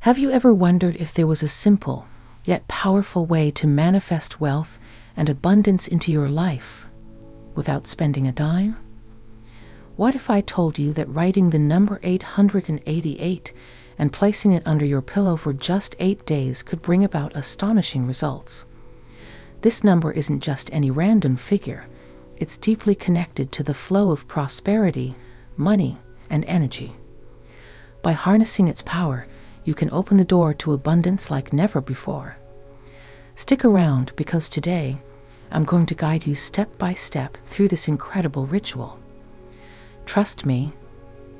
Have you ever wondered if there was a simple, yet powerful way to manifest wealth and abundance into your life without spending a dime? What if I told you that writing the number 888 and placing it under your pillow for just 8 days could bring about astonishing results? This number isn't just any random figure. It's deeply connected to the flow of prosperity, money, and energy. By harnessing its power, you can open the door to abundance like never before. Stick around because today, I'm going to guide you step by step through this incredible ritual. Trust me,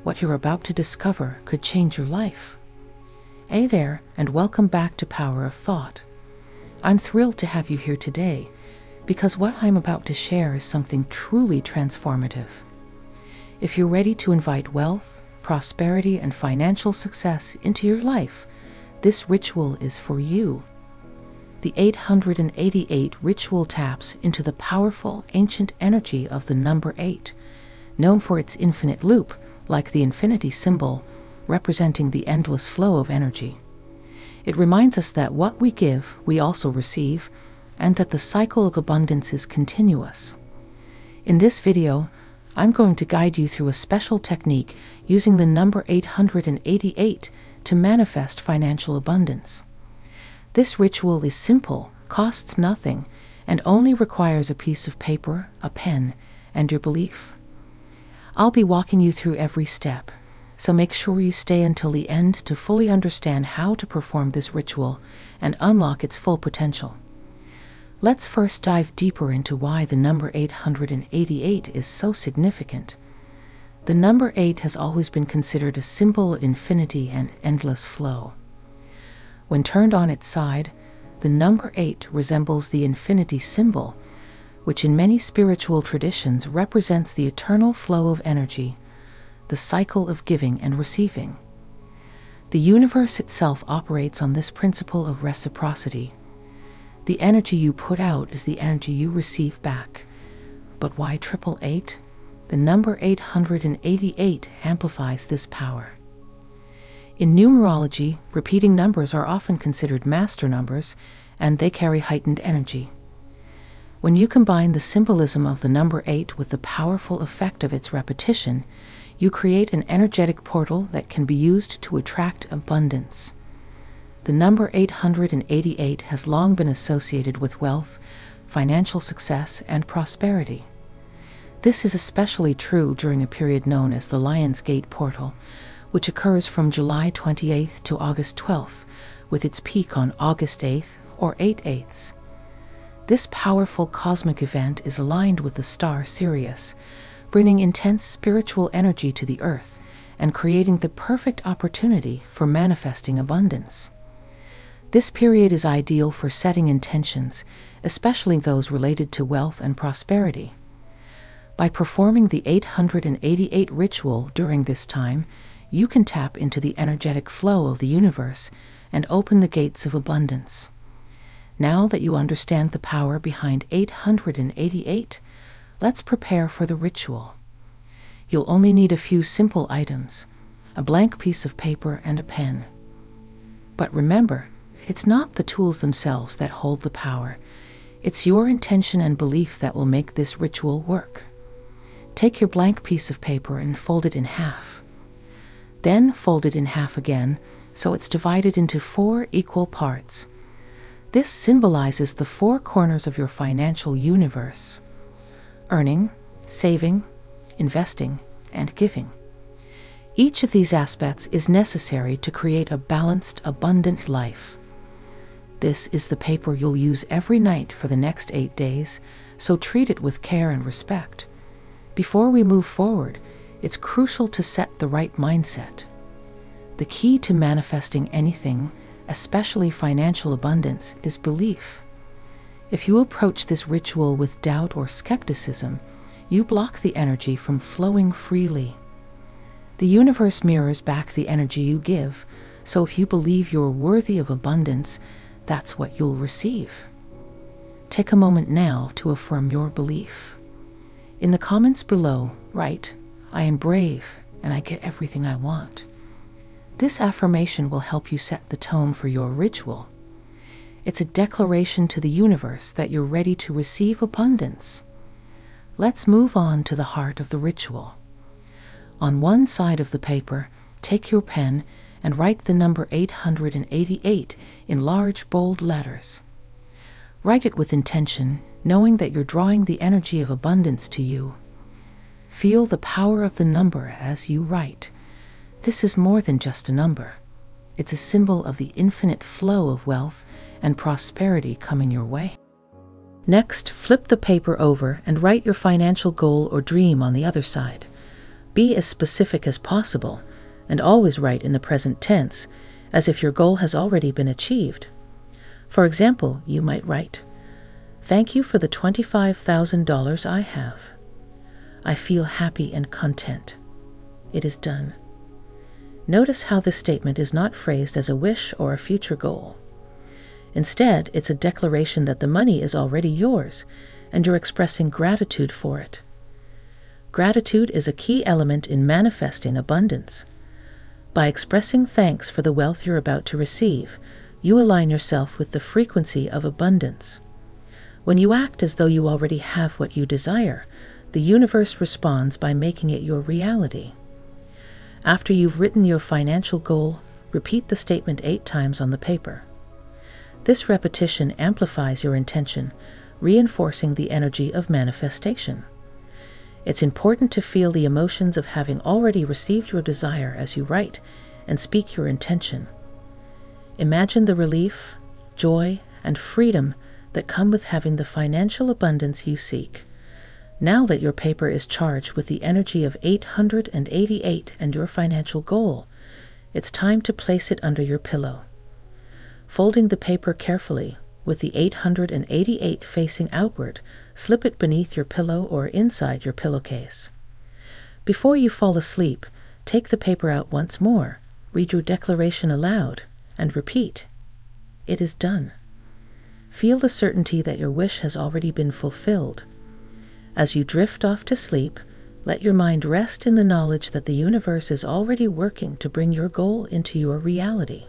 what you're about to discover could change your life. Hey there, and welcome back to Power of Thought. I'm thrilled to have you here today, because what I'm about to share is something truly transformative. If you're ready to invite wealth, prosperity, and financial success into your life, this ritual is for you. The 888 ritual taps into the powerful ancient energy of the number 8, known for its infinite loop, like the infinity symbol, representing the endless flow of energy. It reminds us that what we give, we also receive, and that the cycle of abundance is continuous. In this video, I'm going to guide you through a special technique using the number 888 to manifest financial abundance. This ritual is simple, costs nothing, and only requires a piece of paper, a pen, and your belief. I'll be walking you through every step, so make sure you stay until the end to fully understand how to perform this ritual and unlock its full potential. Let's first dive deeper into why the number 888 is so significant. The number 8 has always been considered a symbol of infinity and endless flow. When turned on its side, the number 8 resembles the infinity symbol, which in many spiritual traditions represents the eternal flow of energy, the cycle of giving and receiving. The universe itself operates on this principle of reciprocity. The energy you put out is the energy you receive back. But why 888? The number 888 amplifies this power. In numerology, repeating numbers are often considered master numbers, and they carry heightened energy. When you combine the symbolism of the number 8 with the powerful effect of its repetition, you create an energetic portal that can be used to attract abundance. The number 888 has long been associated with wealth, financial success, and prosperity. This is especially true during a period known as the Lion's Gate Portal, which occurs from July 28th to August 12th, with its peak on August 8th or 8/8. This powerful cosmic event is aligned with the star Sirius, bringing intense spiritual energy to the earth and creating the perfect opportunity for manifesting abundance. This period is ideal for setting intentions, especially those related to wealth and prosperity. By performing the 888 ritual during this time, you can tap into the energetic flow of the universe and open the gates of abundance. Now that you understand the power behind 888, let's prepare for the ritual. You'll only need a few simple items, a blank piece of paper and a pen. But remember, it's not the tools themselves that hold the power. It's your intention and belief that will make this ritual work. Take your blank piece of paper and fold it in half. Then fold it in half again, so it's divided into 4 equal parts. This symbolizes the 4 corners of your financial universe: earning, saving, investing, and giving. Each of these aspects is necessary to create a balanced, abundant life. This is the paper you'll use every night for the next 8 days, so treat it with care and respect. Before we move forward, it's crucial to set the right mindset. The key to manifesting anything, especially financial abundance, is belief. If you approach this ritual with doubt or skepticism, you block the energy from flowing freely. The universe mirrors back the energy you give, so if you believe you're worthy of abundance, that's what you'll receive. Take a moment now to affirm your belief. In the comments below, write, "I am brave and I get everything I want." This affirmation will help you set the tone for your ritual. It's a declaration to the universe that you're ready to receive abundance. Let's move on to the heart of the ritual. On one side of the paper, take your pen and write the number 888 in large, bold letters. Write it with intention, knowing that you're drawing the energy of abundance to you. Feel the power of the number as you write. This is more than just a number. It's a symbol of the infinite flow of wealth and prosperity coming your way. Next, flip the paper over and write your financial goal or dream on the other side. Be as specific as possible, and always write in the present tense, as if your goal has already been achieved. For example, you might write, "Thank you for the $25,000 I have. I feel happy and content. It is done." Notice how this statement is not phrased as a wish or a future goal. Instead, it's a declaration that the money is already yours, and you're expressing gratitude for it. Gratitude is a key element in manifesting abundance. By expressing thanks for the wealth you're about to receive, you align yourself with the frequency of abundance. When you act as though you already have what you desire, the universe responds by making it your reality. After you've written your financial goal, repeat the statement 8 times on the paper. This repetition amplifies your intention, reinforcing the energy of manifestation. It's important to feel the emotions of having already received your desire as you write and speak your intention. Imagine the relief, joy, and freedom that come with having the financial abundance you seek. Now that your paper is charged with the energy of 888 and your financial goal, it's time to place it under your pillow. Folding the paper carefully, with the 888 facing outward, slip it beneath your pillow or inside your pillowcase. Before you fall asleep, take the paper out once more, read your declaration aloud, and repeat, "It is done." Feel the certainty that your wish has already been fulfilled. As you drift off to sleep, let your mind rest in the knowledge that the universe is already working to bring your goal into your reality.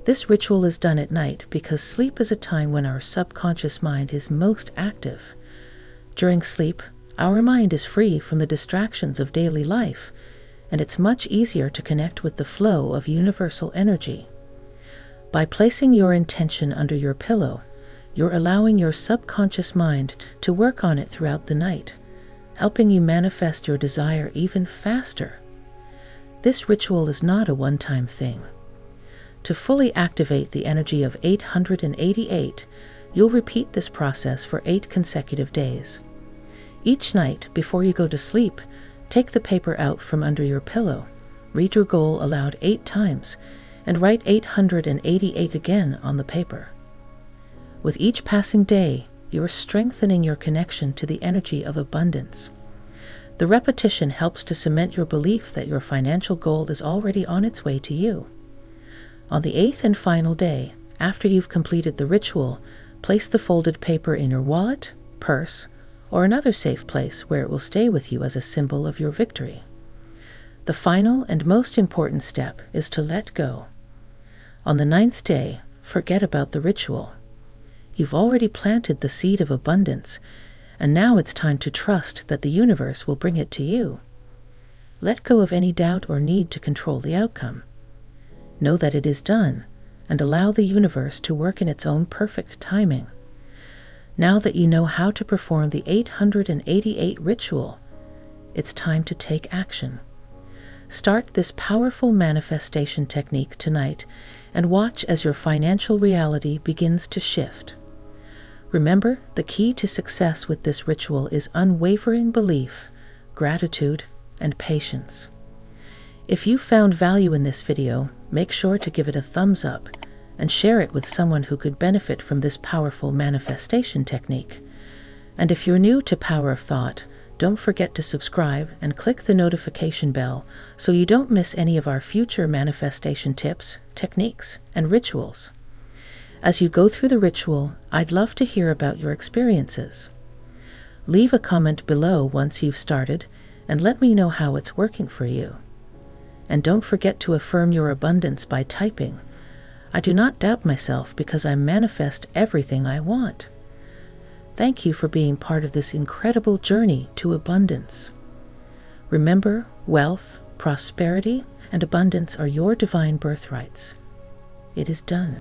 This ritual is done at night because sleep is a time when our subconscious mind is most active. During sleep, our mind is free from the distractions of daily life, and it's much easier to connect with the flow of universal energy. By placing your intention under your pillow, you're allowing your subconscious mind to work on it throughout the night, helping you manifest your desire even faster. This ritual is not a one-time thing. To fully activate the energy of 888, you'll repeat this process for 8 consecutive days. Each night, before you go to sleep, take the paper out from under your pillow, read your goal aloud 8 times, and write 888 again on the paper. With each passing day, you are strengthening your connection to the energy of abundance. The repetition helps to cement your belief that your financial goal is already on its way to you. On the 8th and final day, after you've completed the ritual, place the folded paper in your wallet, purse, or another safe place where it will stay with you as a symbol of your victory. The final and most important step is to let go. On the 9th day, forget about the ritual. You've already planted the seed of abundance, and now it's time to trust that the universe will bring it to you. Let go of any doubt or need to control the outcome. Know that it is done, and allow the universe to work in its own perfect timing. Now that you know how to perform the 888 ritual, it's time to take action. Start this powerful manifestation technique tonight and watch as your financial reality begins to shift. Remember, the key to success with this ritual is unwavering belief, gratitude, and patience. If you found value in this video, make sure to give it a thumbs up and share it with someone who could benefit from this powerful manifestation technique. And if you're new to Power of Thought, don't forget to subscribe and click the notification bell so you don't miss any of our future manifestation tips, techniques, and rituals. As you go through the ritual, I'd love to hear about your experiences. Leave a comment below once you've started and let me know how it's working for you. And don't forget to affirm your abundance by typing, "I do not doubt myself because I manifest everything I want." Thank you for being part of this incredible journey to abundance. Remember, wealth, prosperity, and abundance are your divine birthrights. It is done.